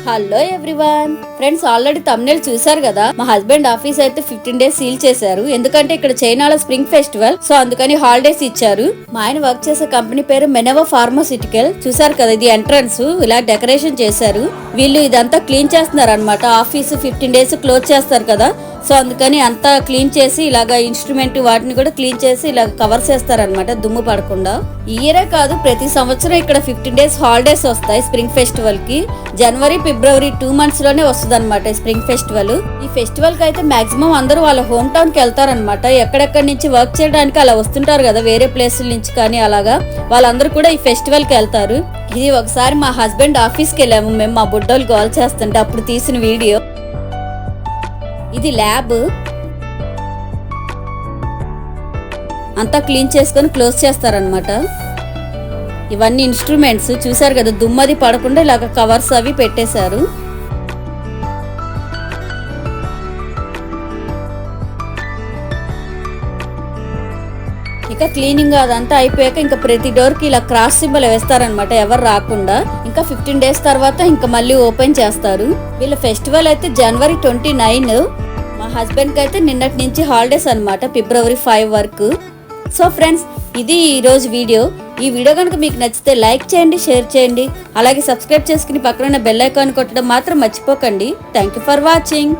Hello everyone friends, already thumbnail చూసారు కదా. మా హస్బెండ్ ఆఫీస్ అయితే 15 డేస్ సీల్ చేశారు. ఎందుకంటే ఇక్కడ చైనాలో స్ప్రింగ్ ఫెస్టివల్, సో అందుకని హాలిడేస్ ఇచ్చారు. మా ఆయన వర్క్ చేసే కంపెనీ పేరు మెనోవా ఫార్మాసిటికల్. చూసారు కదా, ఇది ఎంట్రన్స్ ఇలా డెకరేషన్ చేశారు. వీళ్ళు ఇదంతా క్లీన్ చేస్తున్నారు అనమాట. ఆఫీస్ 15 డేస్ క్లోజ్ చేస్తారు కదా, సో అందుకని అంతా క్లీన్ చేసి ఇలాగ ఇన్స్ట్రుమెంట్ వాటిని కూడా క్లీన్ చేసి ఇలా కవర్ చేస్తారనమాట, దుమ్ము పడకుండా. ఈ ఇయరే కాదు, ప్రతి సంవత్సరం ఇక్కడ 15 డేస్ హాలిడేస్ వస్తాయి స్ప్రింగ్ ఫెస్టివల్ కి. జనవరి ఫిబ్రవరి 2 months లోనే వస్తుంది అనమాట స్ప్రింగ్ ఫెస్టివల్. ఈ ఫెస్టివల్ కి అయితే మాక్సిమం అందరూ వాళ్ళ హోమ్ టౌన్ కి వెళ్తారనమాట. ఎక్కడెక్కడి నుంచి వర్క్ చేయడానికి అలా వస్తుంటారు కదా, వేరే ప్లేసుల నుంచి కానీ, అలాగా వాళ్ళందరూ కూడా ఈ ఫెస్టివల్ కి వెళ్తారు. ఇది ఒకసారి మా హస్బెండ్ ఆఫీస్ కి వెళ్ళాము మేము, మా బుడ్డోళ్ళు కాల్ చేస్తుంటే అప్పుడు తీసిన వీడియో. ఇది ల్యాబ్, అంతా క్లీన్ చేసుకొని క్లోజ్ చేస్తారనమాట. ఇవన్నీ ఇన్స్ట్రుమెంట్స్ చూసారు కదా, దుమ్మది పడకుండా ఇలాగ కవర్స్ అవి పెట్టేశారు. ఇక క్లీనింగ్ అదంతా అయిపోయాక ఇంకా ప్రతి డోర్ కి ఇలా క్రాస్ సింబల్ వేస్తారనమాట, ఎవరు రాకుండా. ఇంకా 15 డేస్ తర్వాత ఇంకా మళ్ళీ ఓపెన్ చేస్తారు. వీళ్ళ ఫెస్టివల్ అయితే జనవరి 29. మా హస్బెండ్ కి అయితే నిన్నటి నుంచి హాలిడేస్ అనమాట, ఫిబ్రవరి 5 వరకు. సో ఫ్రెండ్స్, ఇది ఈరోజు వీడియో. ఈ వీడియో కనుక మీకు నచ్చితే లైక్ చేయండి, షేర్ చేయండి, అలాగే సబ్స్క్రైబ్ చేసుకుని పక్కన బెల్ ఐకాన్ కొట్టడం మాత్రం మర్చిపోకండి. Thank you for watching.